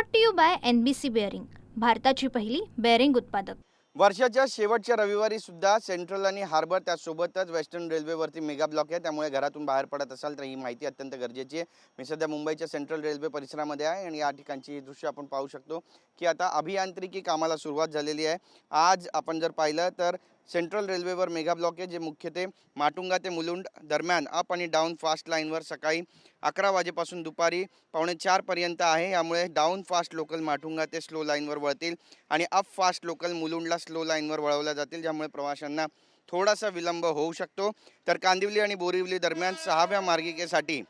Brought to you by NBC bearing, भारताची पहिली bearing उत्पादक। वर्षाच्या शेवटच्या रविवारी सुद्धा सेंट्रल आणि हार्बर त्यासोबतच वेस्टर्न रेल्वेवरती मेगा ब्लॉक आहे। त्यामुळे घरातून बाहेर पडत असाल तर ही माहिती अत्यंत गरजेची आहे। मी सध्या मुंबईच्या सेंट्रल रेल्वे परिसरामध्ये आहे आणि या ठिकाणची दृश्य आपण पाहू शकतो की आता अभियांत्रिकी कामाला सुरुवात झालेली आहे। आज आपण जर पाहिलं तर सेंट्रल रेल्वेवर मेगा ब्लॉक आहे, जे मुख्यत्वे माटुंगा ते मुलुंड दरम्यान अप आणि डाऊन फास्ट लाईनवर सकाळी 11 वाजेपासून दुपारी 3:45 पर्यंत आहे। यामुळे डाऊन फास्ट लोकल माटुंगा ते स्लो लाईनवर वळतील आणि अप फास्ट लोकल मुलुंडला स्लो लाईनवर वळवल्या जातील, ज्यामुळे प्रवाशांना थोडासा विलंब होऊ शकतो। तर कांदिवली आणि बोरिवली दरम्यान 6व्या मार्गिकेसाठी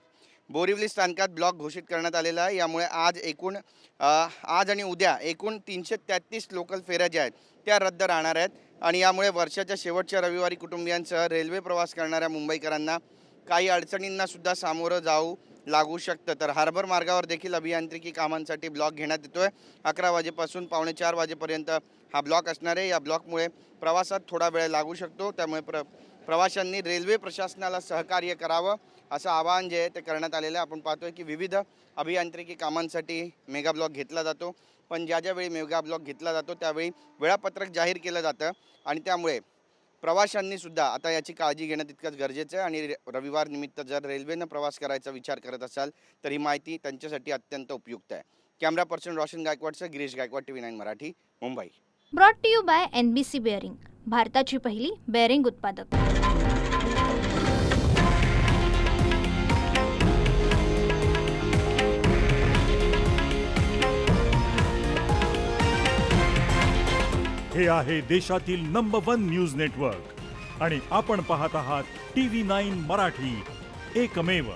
बोरिवली स्थानकात ब्लॉक घोषित करण्यात आलेला आहे। यामुळे आज आणि उद्या एकूण 333 लोकल फेऱ्या ज्या आहेत त्या रद्द राहणार आहेत आणि यामुळे वर्षाच्या शेवटच्या रविवारी कुटुंबियांसह रेल्वे प्रवास करणाऱ्या मुंबईकरांना काही अडचणींना सुद्धा सामोरं जाऊ लागू शकतं। तर हार्बर मार्गावर देखील अभियांत्रिकी कामांसाठी ब्लॉक घेण्यात येतोय। 11 वाजेपासून 3:45 वाजेपर्यंत हा ब्लॉक असणार आहे। या ब्लॉकमुळे प्रवासात थोडा वेळ लागू शकतो, त्यामुळे प्रवाशांनी रेल्वे प्रशासनाला सहकार्य करावं असं आवाहन जे आहे ते करण्यात आलेलं आहे। आपण पाहतोय की विविध अभियांत्रिकी कामांसाठी मेगा ब्लॉक घेतला जातो, पण ज्यावेळी मेगा ब्लॉक घेतला जातो त्यावेळी वेळापत्रक जाहीर केलं जातं आणि त्यामुळे प्रवाशांनी सुद्धा आता याची काळजी घेणं तितकंच गरजेचं आहे। आणि रविवार निमित्त जर रेल्वेनं प्रवास करायचा विचार करत असाल तर ही माहिती त्यांच्यासाठी अत्यंत उपयुक्त आहे। कॅमेरा पर्सन रोशन गायकवाडसह Girish Gaikwad, TV9 Marathi, Mumbai. Brought to you by NBC bearing, भारताची पहिली बेअरिंग उत्पादक। हे आहे देशातील नंबर 1 न्यूज नेटवर्क आणि आपण पाहत आहात TV9 मराठी, एकमेव।